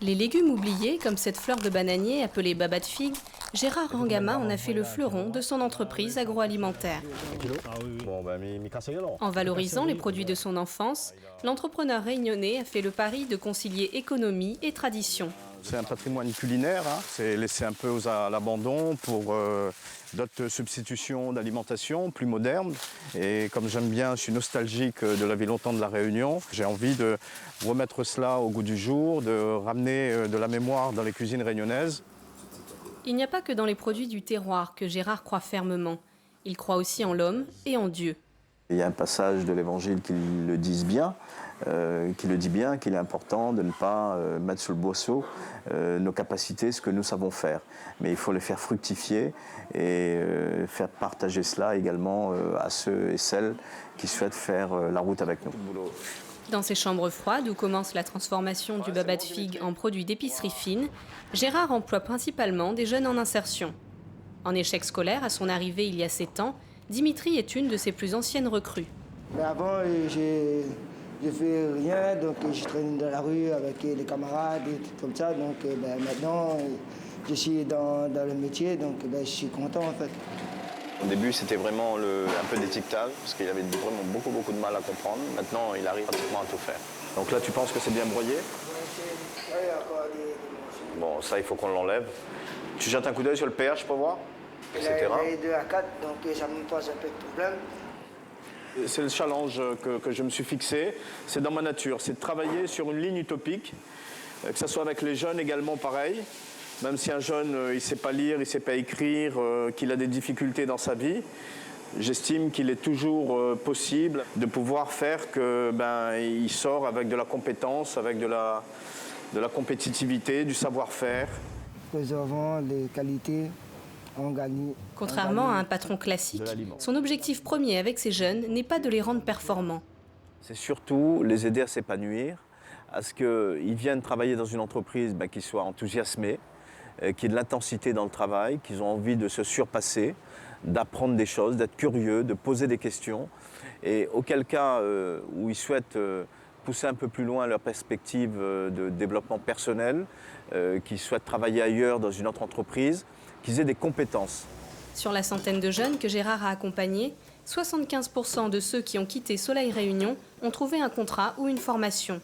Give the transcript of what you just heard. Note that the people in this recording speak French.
Les légumes oubliés, comme cette fleur de bananier appelée baba de figue, Gérard Rangama en a fait le fleuron de son entreprise agroalimentaire. En valorisant les produits de son enfance, l'entrepreneur réunionnais a fait le pari de concilier économie et tradition. C'est un patrimoine culinaire, hein. C'est laissé un peu à l'abandon pour d'autres substitutions d'alimentation plus modernes. Et comme j'aime bien, je suis nostalgique de la vie longtemps de La Réunion, j'ai envie de remettre cela au goût du jour, de ramener de la mémoire dans les cuisines réunionnaises. Il n'y a pas que dans les produits du terroir que Gérard croit fermement. Il croit aussi en l'homme et en Dieu. Il y a un passage de l'Évangile qui le dit bien, qu'il est important de ne pas mettre sous le boisseau nos capacités, ce que nous savons faire. Mais il faut les faire fructifier et faire partager cela également à ceux et celles qui souhaitent faire la route avec nous. Dans ces chambres froides où commence la transformation du baba de figue en produit d'épicerie fine, Gérard emploie principalement des jeunes en insertion. En échec scolaire à son arrivée il y a 7 ans, Dimitri est une de ses plus anciennes recrues. Mais avant, j'ai fait rien, donc je traînais dans la rue avec les camarades et tout comme ça. Donc maintenant, je suis dans le métier, donc je suis content en fait. Au début, c'était vraiment un peu d'étiquetage, parce qu'il avait vraiment beaucoup de mal à comprendre. Maintenant, il arrive pratiquement à tout faire. Donc là, tu penses que c'est bien broyé? Oui, encore des... Bon, ça, il faut qu'on l'enlève. Tu jettes un coup d'œil sur le pH pour voir, etc. Il est 2 à 4, donc ça me pose un peu de problème. C'est le challenge que je me suis fixé. C'est dans ma nature, c'est de travailler sur une ligne utopique, que ce soit avec les jeunes également pareil. Même si un jeune, il ne sait pas lire, il ne sait pas écrire, qu'il a des difficultés dans sa vie, j'estime qu'il est toujours possible de pouvoir faire qu'il sort avec de la compétence, avec de la compétitivité, du savoir-faire. Préservant les qualités, on gagne. Contrairement à un patron classique, son objectif premier avec ses jeunes n'est pas de les rendre performants. C'est surtout les aider à s'épanouir, à ce qu'ils viennent travailler dans une entreprise qu'ils soient enthousiasmés, qu'il y ait de l'intensité dans le travail, qu'ils ont envie de se surpasser, d'apprendre des choses, d'être curieux, de poser des questions. Et auquel cas où ils souhaitent pousser un peu plus loin leur perspective de développement personnel, qu'ils souhaitent travailler ailleurs dans une autre entreprise, qu'ils aient des compétences. Sur la centaine de jeunes que Gérard a accompagnés, 75% de ceux qui ont quitté Soleil Réunion ont trouvé un contrat ou une formation.